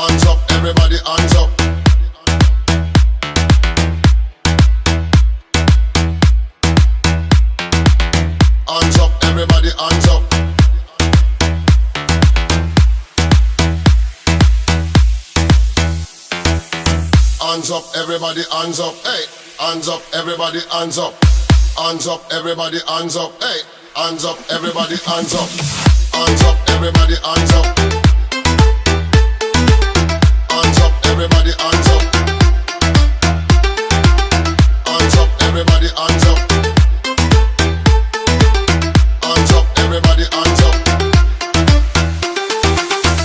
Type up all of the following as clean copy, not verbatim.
Hands up, everybody, hands up. Hands up, everybody, hands up. Hands up, everybody, hands up. Hey, hands up, everybody, hands up. Hands up, everybody, hands up. Hey, hands up, everybody, hands up. Hands up, everybody, hands up. Hands up, everybody, hands up. Hands up, everybody, hands up. Hands up, everybody, hands up.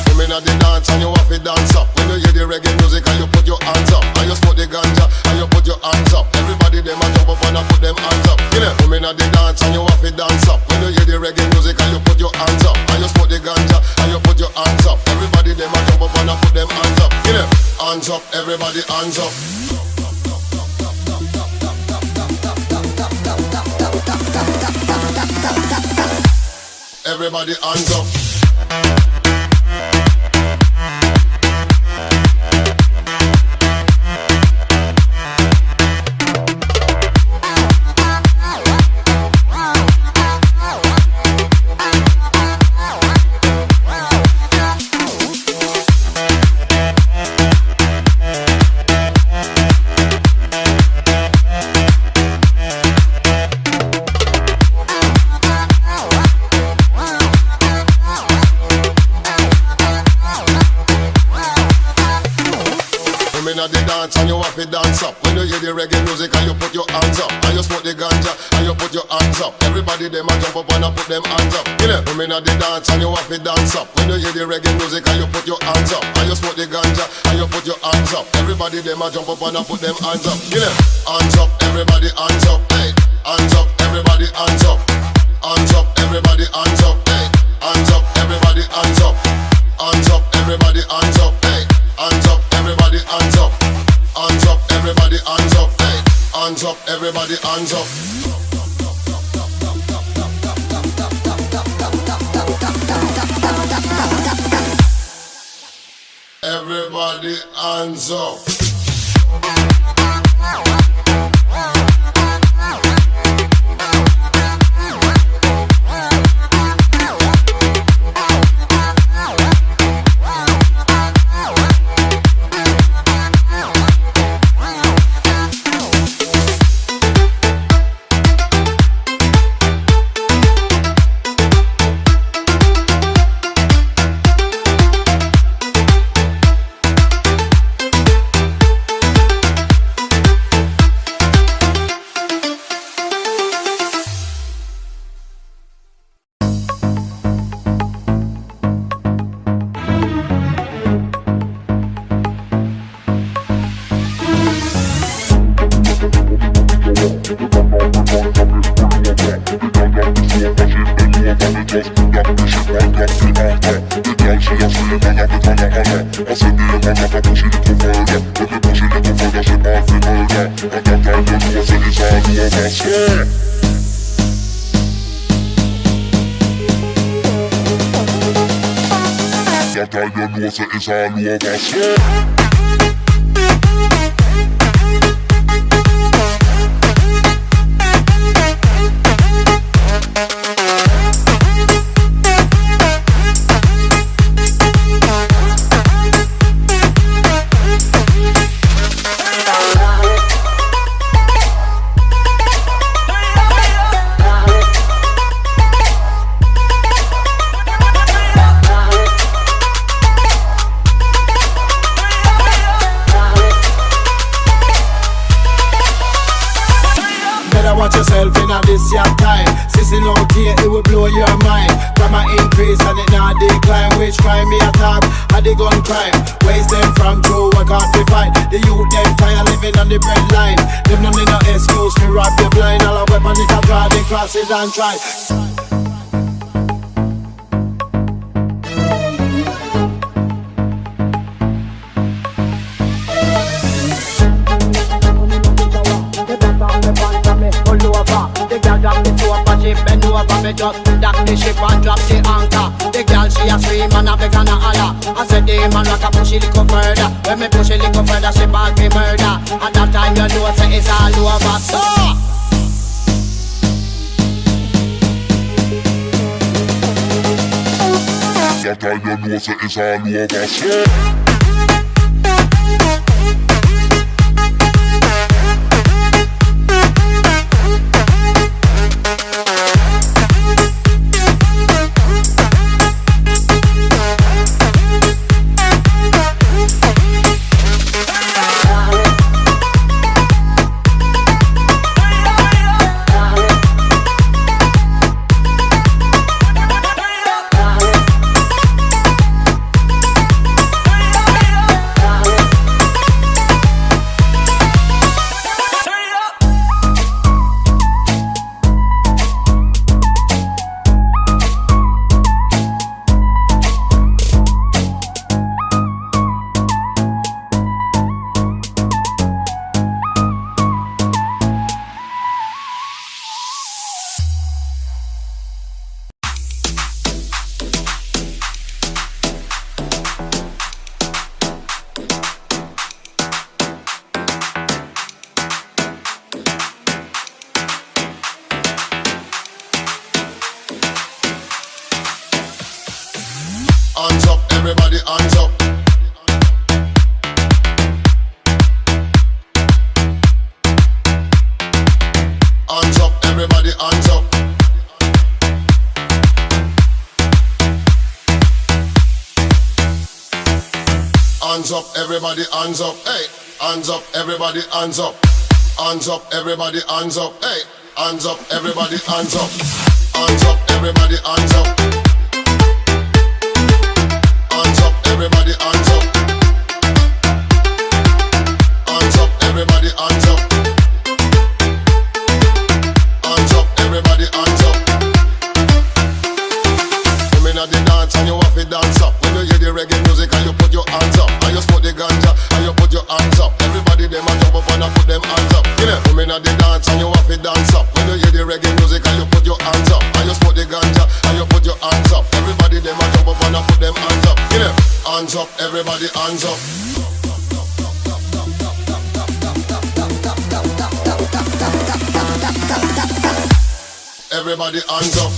Come in at the dance and you have to dance up. When you hear the reggae music and you put your hands up. And you smoke the ganja and you put your hands up. Everybody them a jump up and a put them hands up. You know, come in at the dance and you have to dance up. When you hear the reggae music and you put your hands up. And you smoke the ganja and you put your hands up. Everybody them a jump up and a put them hands up. You know, hands up, everybody hands up. Everybody hands up. And you have to dance up. When you hear the reggae music and you put your hands up. And you smoke the ganja and you put your hands up. Everybody them a jump up and a put them hands up. You know, come in at the dance and you have to dance up. When you hear the reggae music and you put your hands up. And you smoke the ganja and you put your hands up. Everybody them a jump up and a put them hands up. You know, hands up, everybody hands up. Hey, hands up, everybody hands up. Hands up, everybody hands up. Hey, hands up, everybody hands up. Hands up, everybody hands up. Hey, hands up, everybody hands up. Hands up, everybody hands up. Hey, hands up, everybody hands up. Everybody hands up. It's all over. And try. me just dock the ship and drop the anchor. The girl she a scream and a beg and a holler. I said the man man rock a push it little further. When me push it little further, she ball fi murder. At that time you know say it's all over. So that time you know say it's all over. So hands up, everybody hands up. Hands up, everybody hands up. Hands up, everybody hands up. Hey, hands up, everybody hands up. Hands up, everybody hands up. Hey, hands up, everybody hands up. Hands up, everybody hands up. Everybody hands up. Hands up, everybody hands up. Hands up, everybody hands up. Come in at the dance and you have to dance up. When you hear the reggae music and you put your hands up. And you smoke the ganja and you put your hands up. Everybody them a jump up and put them hands up. Come in at the dance and you have to dance up. When you hear the reggae music and you put your hands up. And you smoke the ganja and you put your hands up. Everybody them a jump up and put them hands up. Hands up, everybody hands up. Everybody hands up.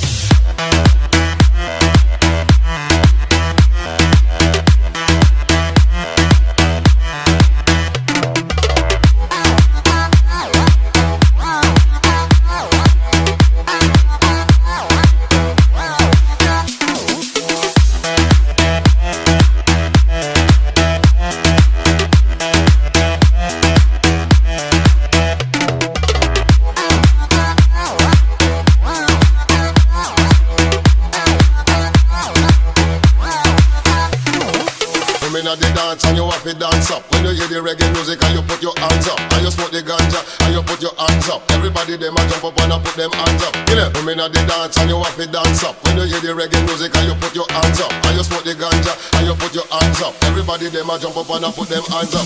The dance and you have to dance up. When you hear the reggae music and you put your hands up. And you smoke the ganja and you put your hands up. Everybody them a jump up and put them hands up. Come in at the dance and you have to dance up. When you hear the reggae music and you put your hands up. And you smoke the ganja and you put your hands up. Everybody them a jump up and put them hands up.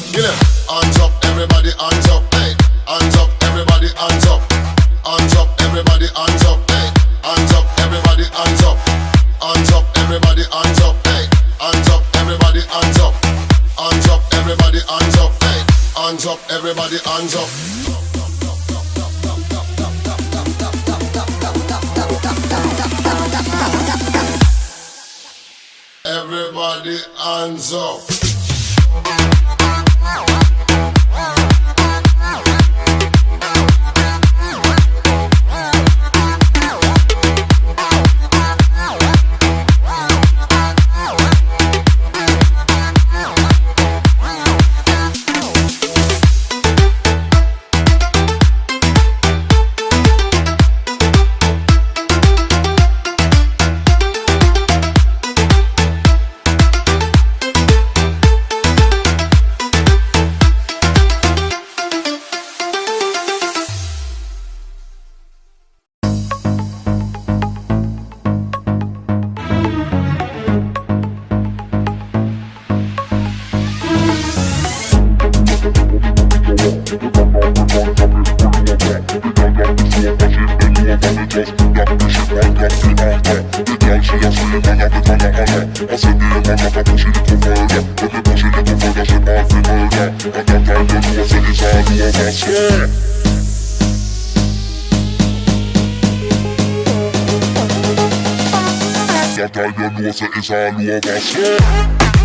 Hands up, everybody hands up. Hey, hands up, everybody hands up. Hands up, everybody hands up. Hey, hands up, everybody hands up. Hands up, everybody hands up. Hey, hands up, everybody hands up. Hands up, everybody hands up. Hey, hands up, everybody hands up. Everybody hands up. I said the man like a push it little further. When they push it little further, she bound for murder. And that time you know say it's all over. Swear. That time you know say it's all over. Swear.